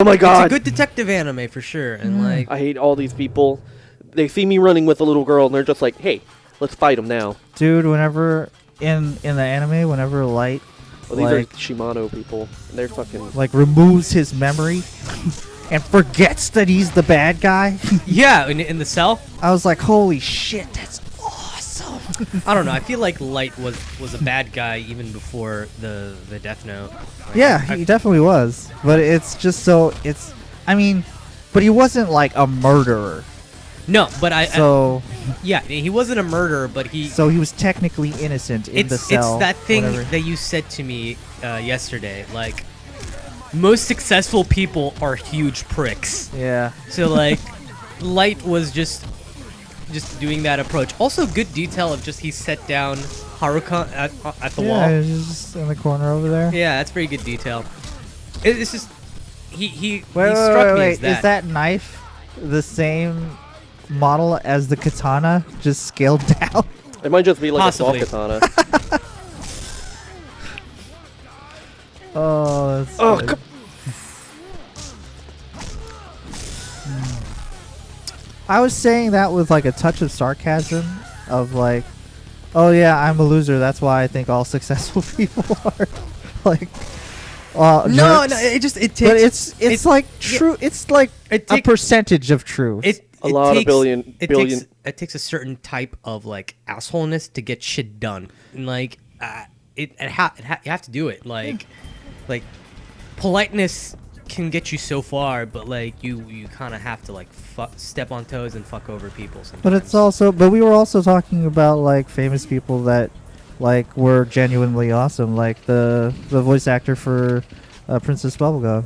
Oh my god! It's a good detective anime for sure, and like I hate all these people. They see me running with a little girl, and they're just like, "Hey, let's fight him now." Dude, whenever in the anime, whenever Light Well, these are Shimano people. And they're fucking like removes his memory and forgets that he's the bad guy. yeah, in the cell. I was like, holy shit, that's awesome. I don't know. I feel like Light was a bad guy even before the Death Note. Like, Yeah, he definitely was. But it's just so I mean, but he wasn't like a murderer. No, but So yeah, he wasn't a murderer, but he was technically innocent in the cell. It's that thing whatever. that you said to me yesterday. Like, most successful people are huge pricks. Yeah. So like, Light was just doing that approach. Also, good detail of just he set down Haruka at the wall. Yeah, he's just in the corner over there. Yeah, that's very good detail. It's just he Wait, struck me wait. as that. Is that knife the same model as the katana, just scaled down? It might just be like Possibly. a soft katana. Oh, that's Oh, good. come I was saying that with like a touch of sarcasm, of like, oh yeah, I'm a loser. That's why I think all successful people are like. no, jerks. no, it takes. But it's like true. It's like It a take- percentage of truth. A lot of billion- It takes a certain type of like assholeness to get shit done, and like you have to do it. Like politeness can get you so far, but like you kind of have to like step on toes and fuck over people sometimes. But it's also, but we were also talking about like famous people that like were genuinely awesome, like the voice actor for Princess Bubblegum.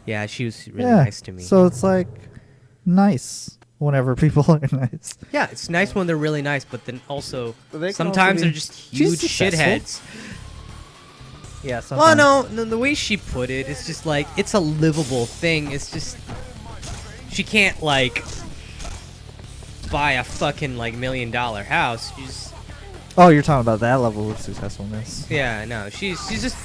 Yeah, she was really nice to me. So it's like nice whenever people are nice. Yeah, it's nice when they're really nice, but then also But they can sometimes also be- they're just She's huge successful. shitheads. Yeah. Well, no, the way she put it, it's just like it's a livable thing. It's just she can't like buy a fucking like $1 million house. She's Oh, you're talking about that level of successfulness. yeah, no, she's just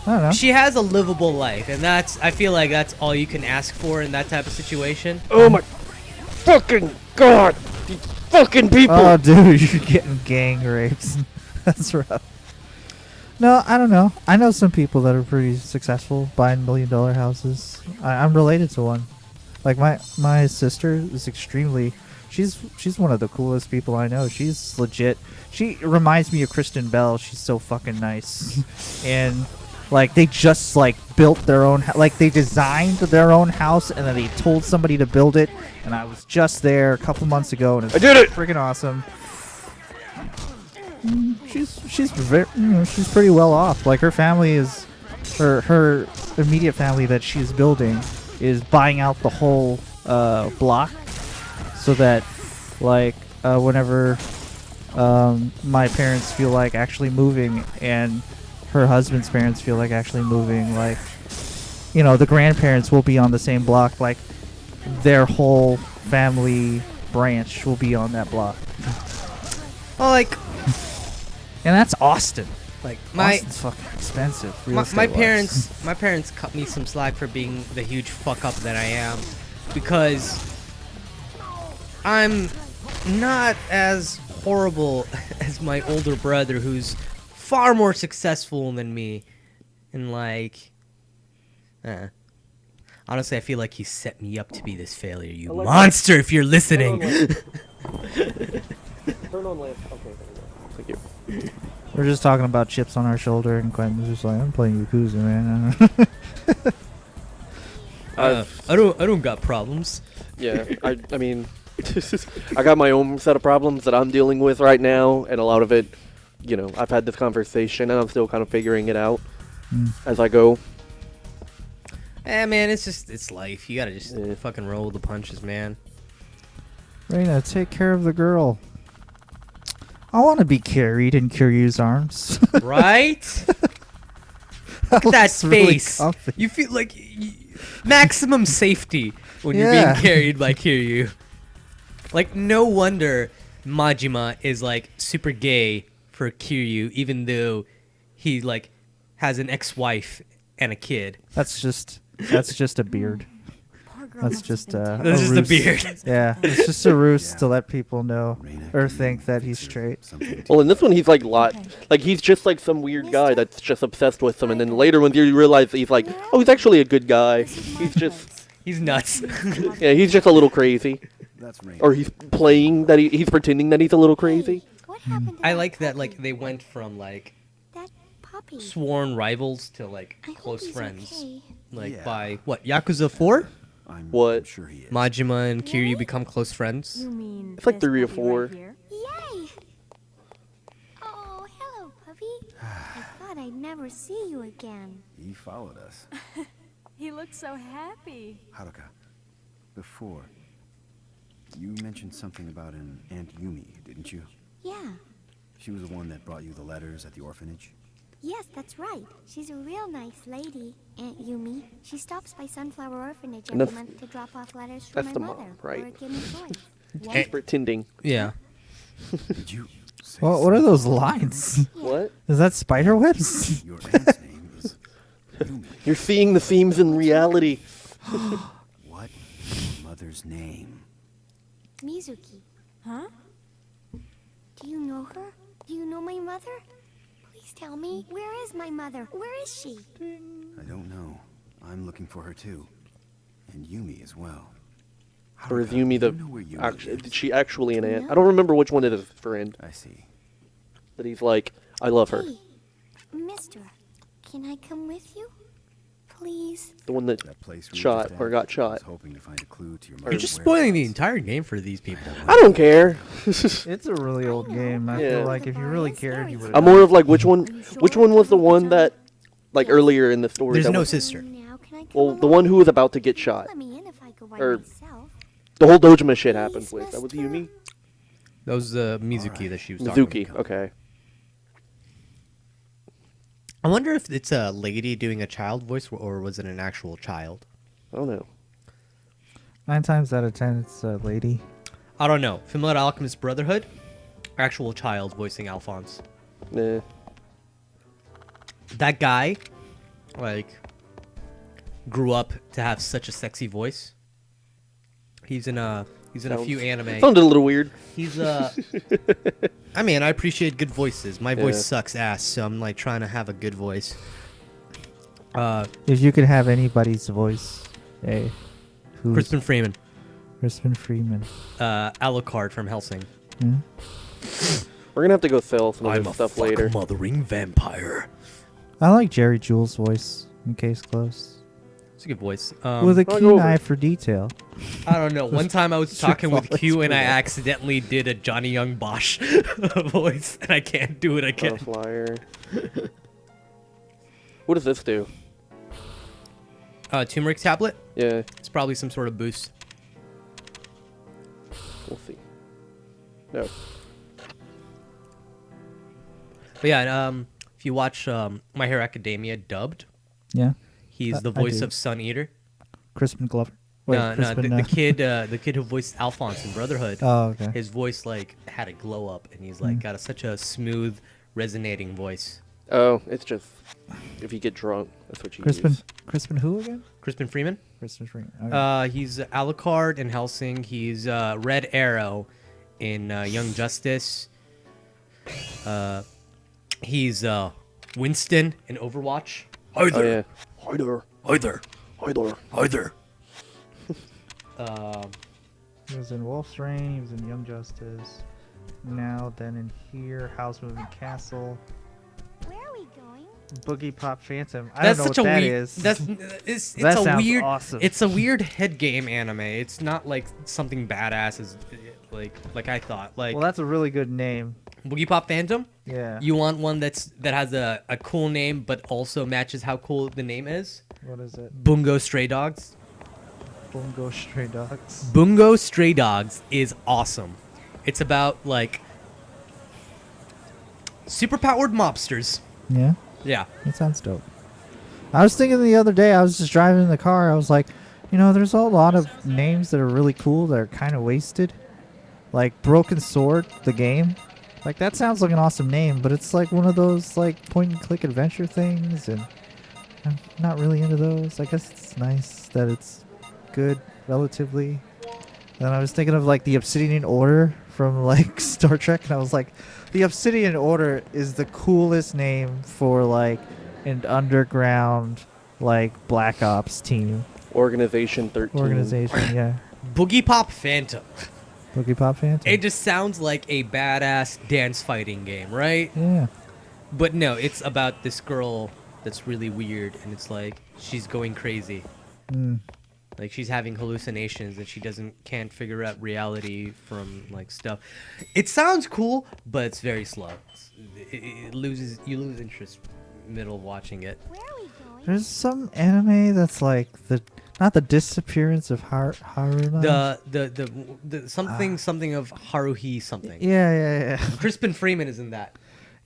I don't know. she has a livable life, and I feel like that's all you can ask for in that type of situation. Oh my fucking god! These fucking people! Oh, dude, you're getting gang rapes. That's rough. No, I don't know. I know some people that are pretty successful buying $1 million houses. I'm related to one. Like my sister is extremely. She's one of the coolest people I know. She's legit. She reminds me of Kristen Bell. She's so fucking nice. And like they just like built their own. Like they designed their own house and then they told somebody to build it. And I was just there a couple months ago and it's I did it! freaking awesome. She's very, she's pretty well off. Like her family is, her immediate family that she's building is buying out the whole block, so that like whenever my parents feel like actually moving and her husband's parents feel like actually moving, like the grandparents will be on the same block. Like their whole family branch will be on that block. Well, like And that's Austin. like Austin's fucking expensive. real my estate-wise. my parents cut me some slack for being the huge fuck up that I am, because I'm not as horrible as my older brother, who's far more successful than me, and like honestly I feel like he set me up to be this failure. You monster, if you're listening. Turn on lamp. Okay, there we go. Thank you. We're just talking about chips on our shoulder, and Quentin's just like, I'm playing Yakuza, man. I don't got problems. Yeah, I mean, I got my own set of problems that I'm dealing with right now, and a lot of it, I've had this conversation, and I'm still kind of figuring it out as I go. Man, it's life. You gotta just fucking roll with the punches, man. Reina, take care of the girl. I want to be carried in Kiryu's arms. Right? Look at that Looks really face. comfy. You feel like maximum safety when you're Yeah. being carried by Kiryu. Like, no wonder Majima is like super gay for Kiryu, even though he like has an ex-wife and a kid. That's just That's just a beard. That's just a That's just a ruse. beard. Yeah, it's just a ruse Yeah. to let people know or think that he's straight. Well, in this one, he's like like he's just like some weird guy that's just obsessed with him, and then later when you realize he's like, oh, he's actually a good guy. He's just, He's nuts. yeah, he's just a little crazy, That's Raina. or he's playing that he's pretending that he's a little crazy. What happened to I that like that, puppy? like, they went from, like, That puppy. sworn rivals to, like, I hope close he's friends. okay. Like, Yeah. by, what, Yakuza 4? I'm What? sure he is. Majima and Kiryu become close friends. You mean It's like this 3 or puppy 4. right here? Yay! Oh, hello, puppy. I thought I'd never see you again. He followed us. He looks so happy. Haruka, before, you mentioned something about an Aunt Yumi, didn't you? Yeah. She was the one that brought you the letters at the orphanage? Yes, that's right. She's a real nice lady, Aunt Yumi. She stops by Sunflower Orphanage And every that's- month to drop off letters from that's my the mother. mom, right? Or give me toys. He's pretending. Yeah. Did you say What are those lines? What? Is that spider webs? your aunt's name is Yumi? You're seeing the themes in reality. What is your mother's name? Mizuki. Huh? Do you know her? Do you know my mother? Please tell me. Where is my mother? Where is she? I don't know. I'm looking for her too. And Yumi as well. Or is Haruka, Yumi do the? you know where Yumi Actually, lives? is she actually an aunt? No. I don't remember which one it is for Aunt. I see. But he's like, I love her. Hey, mister. Can I come with you? Please? The one that That place we were shot just or at, got I shot. was hoping to find a clue to your You're mother's just spoiling the whereabouts. entire game for these people. I don't care. It's a really old game. I Yeah. feel like if you really cared, you would. I'm more of like which one was the one that like earlier in the story? There's that no was, sister. Now can I come well, the along? one who was about to get shot. Let me in if I go by Or- myself. The whole Dojima shit happens with. That was Yumi? That was Mizuki Alright. that she was talking about. Mizuki. Okay. I wonder if it's a lady doing a child voice or was it an actual child? I don't know. 9 times out of 10, it's a lady. I don't know. Fullmetal Alchemist Brotherhood, actual child voicing Alphonse. Nah. That guy, like, grew up to have such a sexy voice. He's in a few anime. Sounded a little weird. He's I mean, I appreciate good voices. My voice Yeah. sucks ass, so I'm like trying to have a good voice. If you could have anybody's voice, hey, who's Crispin Freeman, Crispin Freeman? Alucard from Helsing. Yeah. We're gonna have to go sell some of this stuff later. mothering vampire. I like Jerry Jules' voice in Case Closed. It's a good voice. With a I'll go keen over eye it. for detail. I don't know. One time I was Sure, talking with always Q and I forget. accidentally did a Johnny Young Bosch voice, and I can't do it Oh, again. flyer. What does this do? Turmeric tablet. Yeah, It's probably some sort of boost. we'll see. No. But yeah, if you watch My Hero Academia dubbed, Yeah. he's the I voice do. of Sun Eater. Crispin Glover. Wait, No, Crispin, the kid who voiced Alphonse in Brotherhood. Oh, okay. His voice like had a glow up, and he's like got such a smooth, resonating voice. Oh, it's just if you get drunk, that's what you Crispin. use. Crispin who again? Crispin Freeman. Crispin Freeman. Okay. He's Alucard in Helsing. He's Red Arrow in Young Justice. He's Winston in Overwatch. Hi Oh yeah. Hi there. Hi there. Hi there. Hi there. He was in Wolf's Rain. He was in Young Justice. Now, then in here, House Moving Castle, Where are we going? Boogie Pop Phantom. I That's don't know such what a that weird. is. That's it's That a sounds weird. awesome. It's a weird head game anime. It's not like something badass as like I thought. Like well, that's a really good name. Boogie Pop Phantom. Yeah. You want one that has a cool name but also matches how cool the name is. What is it? Bungo Stray Dogs. Bungo Stray Dogs. Bungo Stray Dogs is awesome. It's about like superpowered mobsters. Yeah, Yeah. that sounds dope. I was thinking the other day, I was just driving in the car. I was like, you know, there's a lot of names that are really cool that are kind of wasted. Like Broken Sword, the game. Like that sounds like an awesome name, but it's like one of those like point and click adventure things, and I'm not really into those. I guess it's nice that it's good relatively. And I was thinking of like the Obsidian Order from like Star Trek, and I was like, the Obsidian Order is the coolest name for like an underground like Black Ops team Organization 13. organization. Yeah, Boogie Pop Phantom. Boogie Pop Phantom. It just sounds like a badass dance fighting game, right? Yeah. But no, it's about this girl that's really weird, and it's like she's going crazy. Mm. Like she's having hallucinations, and she can't figure out reality from like stuff. It sounds cool, but it's very slow. You lose interest middle of watching it. Where are we going? There's some anime that's like not the disappearance of Haruna. The something of Haruhi something. Yeah. Crispin Freeman is in that.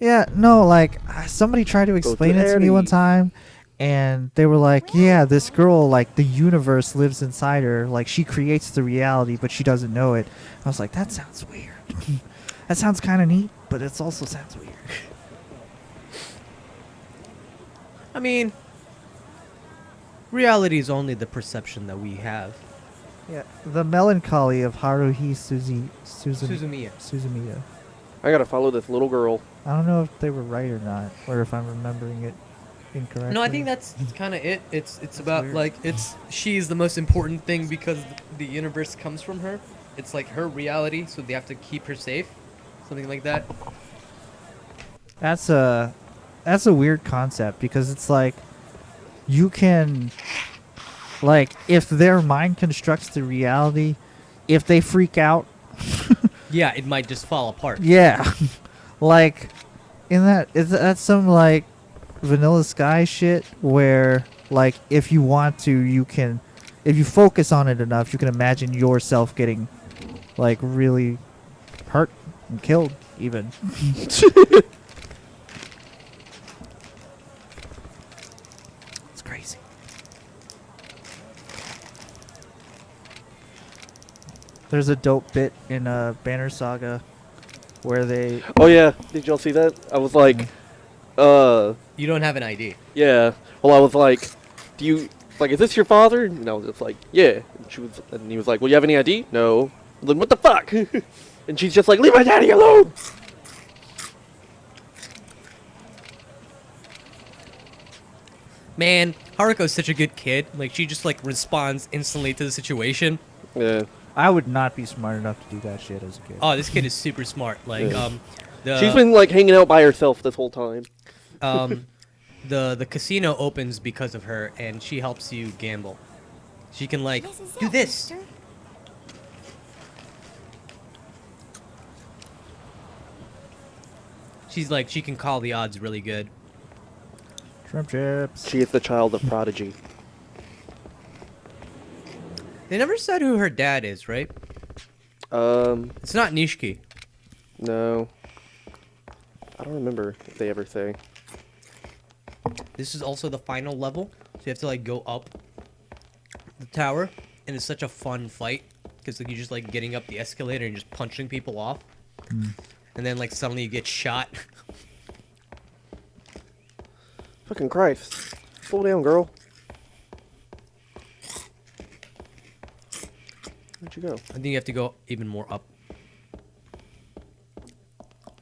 Yeah, no, like somebody tried to explain it to me one time, and they were like, "Yeah, this girl, like the universe lives inside her. Like she creates the reality, but she doesn't know it." I was like, "That sounds weird. That sounds kind of neat, but it also sounds weird." I mean, reality is only the perception that we have. Yeah, the melancholy of Haruhi Suzumiya. Suzumiya. I gotta follow this little girl. I don't know if they were right or not, or if I'm remembering it incorrectly. No, I think that's kind of it. It's about weird. like she's the most important thing because the universe comes from her. It's like her reality, so they have to keep her safe, something like that. That's a weird concept because it's like you can, like, if their mind constructs the reality, if they freak out, Yeah, it might just fall apart. yeah, like that's some like Vanilla Sky shit where like if you want to, you can, if you focus on it enough, you can imagine yourself getting like really hurt and killed even. It's crazy. There's a dope bit in Banner Saga where they Oh yeah, did y'all see that? I was like, You don't have an ID. yeah. Well, I was like, do you like? Is this your father? And I was just like, yeah. And he was like, well, you have any ID? No. Then what the fuck? And she's just like, leave my daddy alone. Man, Haruko's such a good kid. Like she just like responds instantly to the situation. Yeah. I would not be smart enough to do that shit as a kid. Oh, this kid is super smart. Like Yeah. She's been like hanging out by herself this whole time. The casino opens because of her, and she helps you gamble. She can like This is do it, this. mister. She's like she can call the odds really good. Shrimp chips. She is the child of prodigy. They never said who her dad is, right? It's not Nishiki. No. I don't remember if they ever say. This is also the final level, so you have to like go up the tower, and it's such a fun fight because like you're just like getting up the escalator and just punching people off, and then like suddenly you get shot. Fucking Christ. Slow down, girl. Where'd you go? I think you have to go even more up.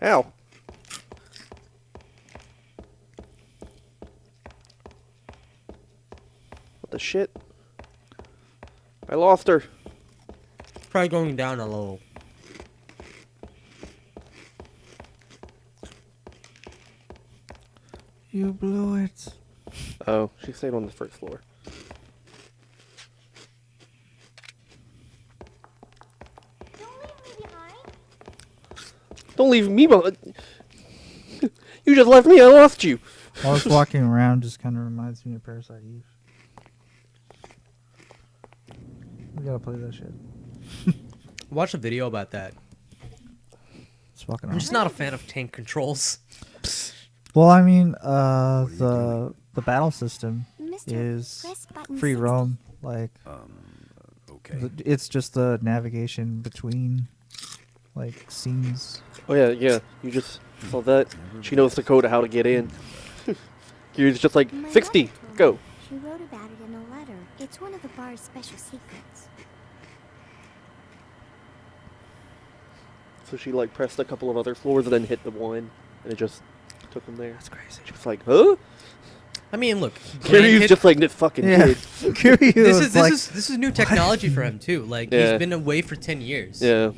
Ow. What the shit? I lost her. Try going down a little. You blew it. Oh, she stayed on the first floor. Don't leave me behind. Don't leave me behind. You just left me. I lost you. All this walking around just kind of reminds me of Parasite Eve. We gotta play that shit. Watch a video about that. Just walking I'm around. just not a fan of tank controls. Well, I mean, the battle system Mister, is press button free 60. roam. Like, Okay. it's just the navigation between like scenes. Oh yeah, yeah. You just saw that. She knows the code of how to get in. You're just like My 60. mother Go. She wrote about it in a letter. It's one of the bar's special secrets. So she like pressed a couple of other floors and then hit the one, and it just took him there. That's crazy. She was like, huh? I mean, look, Kiryu's just like this fucking Yeah. kid. Kiryu this was is like, this is new technology for him too. Like Yeah. he's been away for 10 years. Yeah.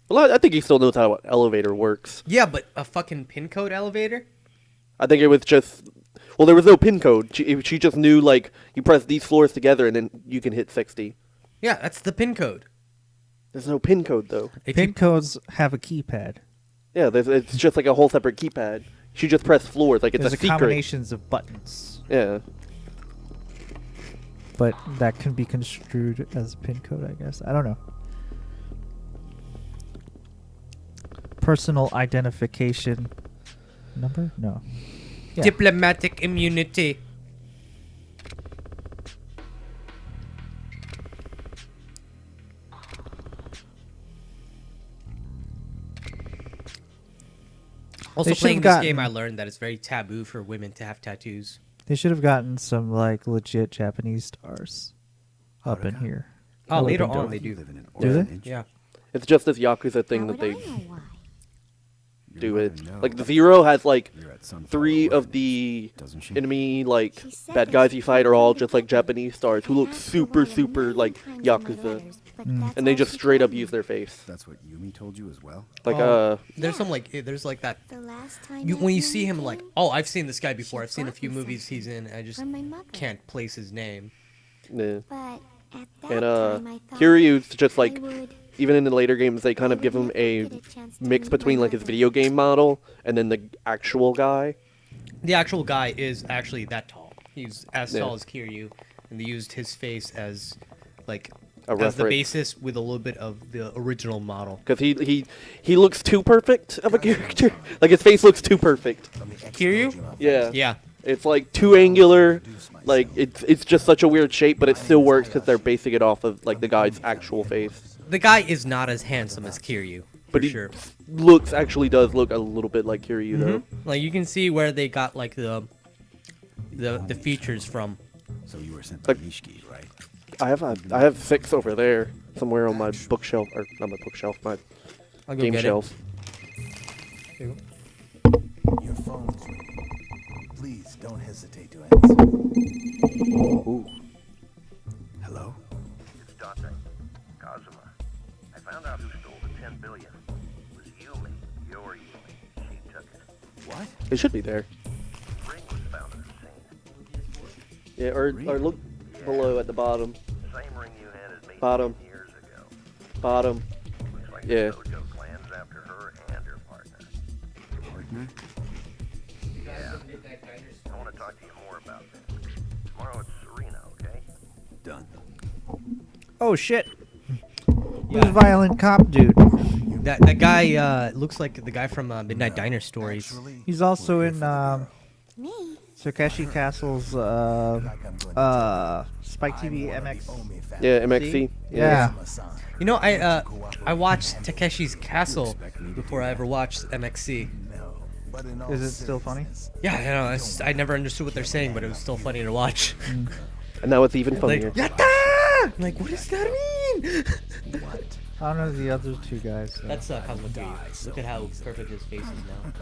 Well, I think he still knows how an elevator works. Yeah, but a fucking pin code elevator? I think it was just. Well, there was no pin code. She just knew, like, you press these floors together and then you can hit 60. Yeah, that's the pin code. There's no pin code, though. If pin you- codes have a keypad. Yeah, it's just like a whole separate keypad. She just pressed floors, like it's There's a secret. combinations of buttons, Yeah. but that can be construed as pin code, I guess. I don't know. Personal identification number? No. Yeah. Diplomatic immunity. Also, They should've playing this game, gotten- I learned that it's very taboo for women to have tattoos. They should have gotten some like legit Japanese stars up in here. Oh, That later would've been on dope. they do. Live in an Do they? orphanage? Yeah. It's just this Yakuza thing How that would they I know why? Your do mother it. knows. Like, the Zero has, like, You're at Sunflower 3 of Orphanage, the doesn't she? enemy, like, She said bad there's guys you fight are all just, like, people Japanese stars who I look asked her super, why a super, million like, times in my Yakuza. letters, but Mm. that's And they all just she straight up told me. use their face. That's what Yumi told you as well? Like, There's Yeah. some like there's like that The last time when that you see him like, came, oh, I've seen this guy before. she I've seen a brought few me movies he's in. something I just from my mother. can't place his name. yeah. But at that And, time, I thought Kiryu's just, I like, would- even in the later games, they kind of I give would him a never get a chance to mix meet my between, like, his mother. video game model and then the actual guy. The actual guy is actually that tall. He's as Yeah. tall as Kiryu, and they used his face as like A as the reference. basis with a little bit of the original model. Because he looks too perfect of a character. Like, his face looks too perfect. Kiryu? Yeah. Yeah. It's, like, too angular. Like, it's just such a weird shape, but it still works because they're basing it off of, like, the guy's actual face. The guy is not as handsome as Kiryu, for But he sure. does look a little bit like Kiryu, though. Like you can see where they got like the features from. So you were sent by Like- Nishiki, right? I have 6 over there somewhere on my bookshelf, or not my bookshelf, my I'll go game get shelf. Your phone's ringing. Please don't hesitate to answer. Ooh. Hello? It's Dante. Kazuma. I found out who stole the 10 billion. It was Yumi. Your Yumi. She took it. What? It should be there. Ring was found at the scene. Yeah, or look below at the bottom. Same ring you handed me Bottom. 10 years ago. Bottom. Looks like Yeah. the Dojo clan's after her and her partner. Partner? Yeah. I want to talk to you more about this. Tomorrow it's Serena, okay? Done. Oh shit! Who's violent cop dude? That guy looks like the guy from Midnight Diner Stories. Actually, He's also in Me? Takeshi Castle's Spike TV MX. Yeah, MXC. Yeah. You know, I watched Takeshi's Castle before I ever watched MXC. Is it still funny? Yeah, you know, I never understood what they're saying, but it was still funny to watch. And now it's even Like, funnier. yatta! I'm like, what does that mean? I don't know the other two guys. though. That's Cosmo 3. Look at how perfect his face is now.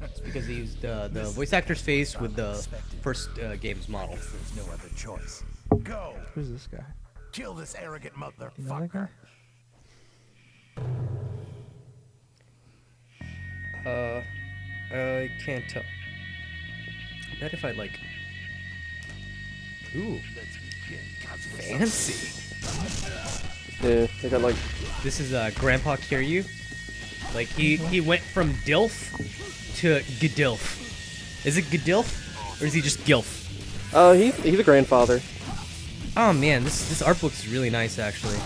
It's because they used the voice actor's face with the first game's model. There's no other choice. Go! Who's this guy? Kill this arrogant You know that motherfucker. guy? I can't tell. I bet if I like. Ooh, fancy. Yeah, they got like This is Grandpa Kiryu. Like he went from Dilf to Gedilf. Is it Gedilf or is he just Gilf? he's a grandfather. Oh man, this art book is really nice actually.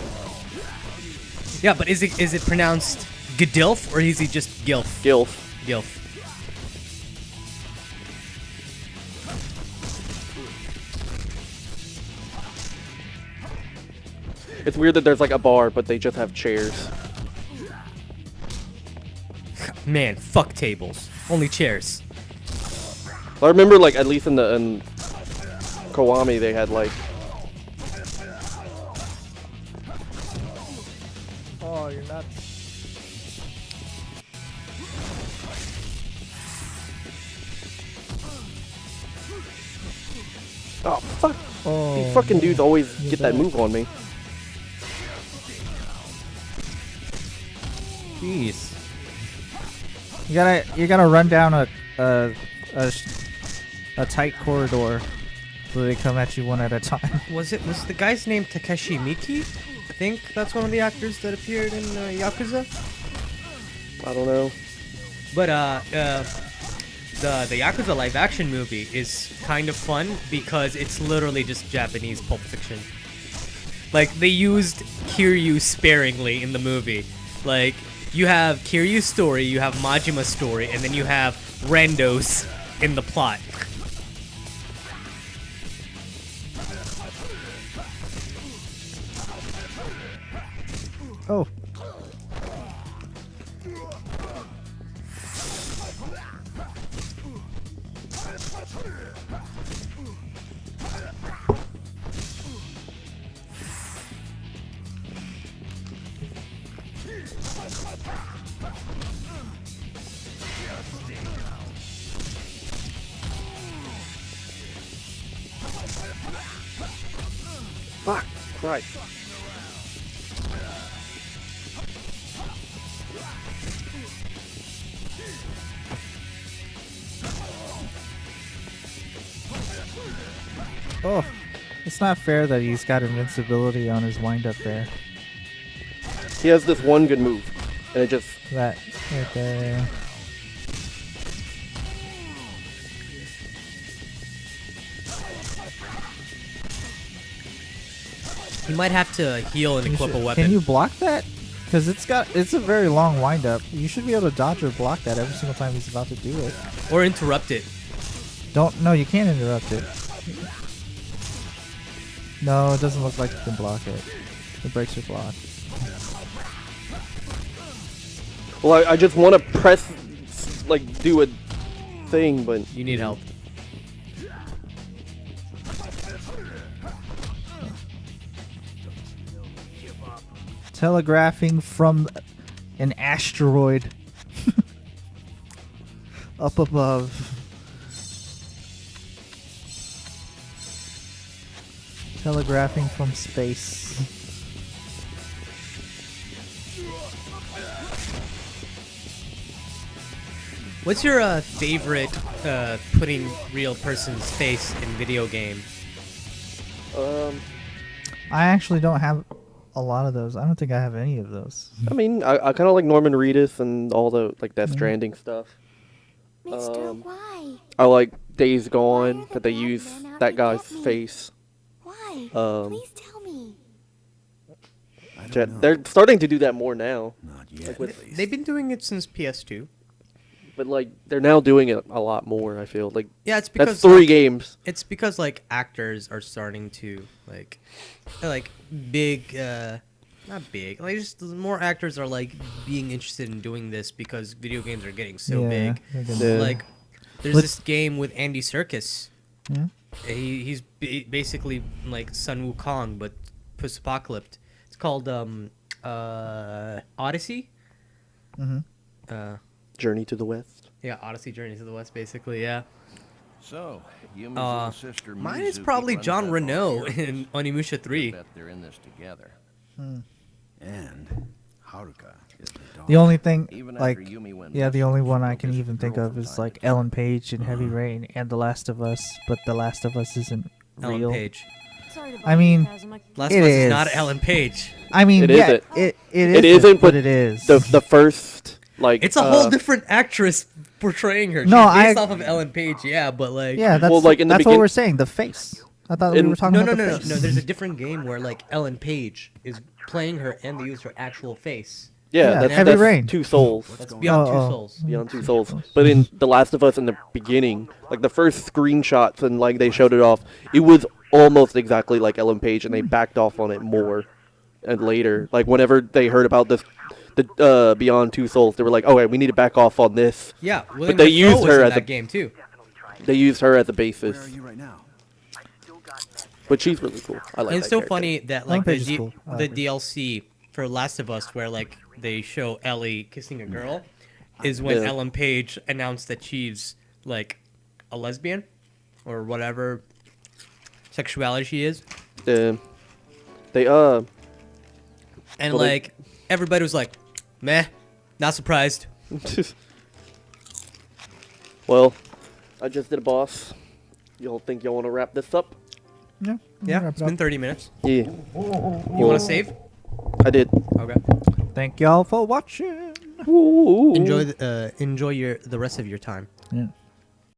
Yeah, but is it pronounced Gedilf or is he just Gilf? Gilf. Gilf. It's weird that there's like a bar, but they just have chairs. Man, fuck tables. Only chairs. I remember, like, at least in Kiwami, they had like. Oh, you're not. Oh fuck! Oh, These fucking dudes always You're get that back. move on me. Jeez. You gotta run down a tight corridor, so they come at you one at a time. Was the guy's name Takeshi Miki? I think that's one of the actors that appeared in Yakuza. I don't know. But the Yakuza live action movie is kind of fun because it's literally just Japanese Pulp Fiction. Like they used Kiryu sparingly in the movie. Like you have Kiryu's story, you have Majima's story, and then you have randos in the plot. Oh. Fuck! Right. Oh, it's not fair that he's got invincibility on his wind-up there. He has this one good move, and it just. That right there. You might have to heal and equip a weapon. Can you block that? Because it's a very long wind-up. You should be able to dodge or block that every single time he's about to do it. Or interrupt it. No, you can't interrupt it. No, it doesn't look like you can block it. The brakes are blocked. Well, I just want to press, like, do a thing, but. You need help. Telegraphing from an asteroid up above. Telegraphing from space. What's your favorite putting real person's face in video game? I actually don't have a lot of those. I don't think I have any of those. I mean, I kind of like Norman Reedus and all the like Death Stranding stuff. Mister, why? I like Days Why Gone are the that they bad use men out that to guy's get me? face. Why? Please tell me. I don't know. They're starting to do that more now, Not yet, like with- at least. They've been doing it since PS2. but like they're now doing it a lot more. I feel like Yeah, it's because that's 3 games. It's because like actors are starting to like big not big, like just more actors are like being interested in doing this because video games are getting so Yeah, big. they're gonna- Yeah. Like there's Let's- this game with Andy Serkis. Yeah. He's basically like Sun Wukong but post-apocalypse. It's called Odyssey. Mm-hmm. Journey to the West. Yeah, Odyssey Journey to the West basically, yeah. So, Yumi's little sister Mine is Mizuki probably runs John that Renault volunteer in business. Onimusha 3. Bet they're in this together. And Haruka is the dog. The only thing, Even like, after Yumi went yeah, the missing, only she one I broke can his even think girl of from is time like to time. Ellen Page and Heavy Rain and The Last of Us, but The Last of Us isn't Ellen real. Page. Sorry to I bother mean, you, Kazuma. Last It of Us is is. not Ellen Page. I mean, It yeah, isn't. it It isn't, isn't, but it is. The first like It's a whole different actress portraying her. No, She's based I- off of Ellen Page, yeah, but like Yeah, that's Well, like, in the that's what begin- we're saying. The face. I thought we In- were talking no, about no, the no, no, face. no. There's a different game where like Ellen Page is playing her and they use her actual face. Yeah, Yeah, that's, Heavy that's Rain. Two Souls. That's Beyond Two Oh, oh. Souls. Beyond Two Souls. But in The Last of Us in the beginning, like the first screenshots and like they showed it off, it was almost exactly like Ellen Page, and they backed off on it more. And later, like whenever they heard about this, the Beyond Two Souls, they were like, "Okay, we need to back off on this." Yeah, William they Dafoe used was her in as that a- game too. They used her as a Where basis. are you right now? But she's really cool. I like. And it's that so character. funny that like the, Page is cool. I the like her. DLC for Last of Us, where like they show Ellie kissing a girl, is when Yeah. Ellen Page announced that she's like a lesbian or whatever sexuality she is, Yeah. They and Well, they- like everybody was like, meh, not surprised. Well, I just did a boss. Y'all think y'all want to wrap this up? Yeah. Yeah, wrap it's it been up. 30 minutes. Yeah, You want to save? I did. Okay. Thank y'all for watching. Ooh. Enjoy the rest of your time. Yeah.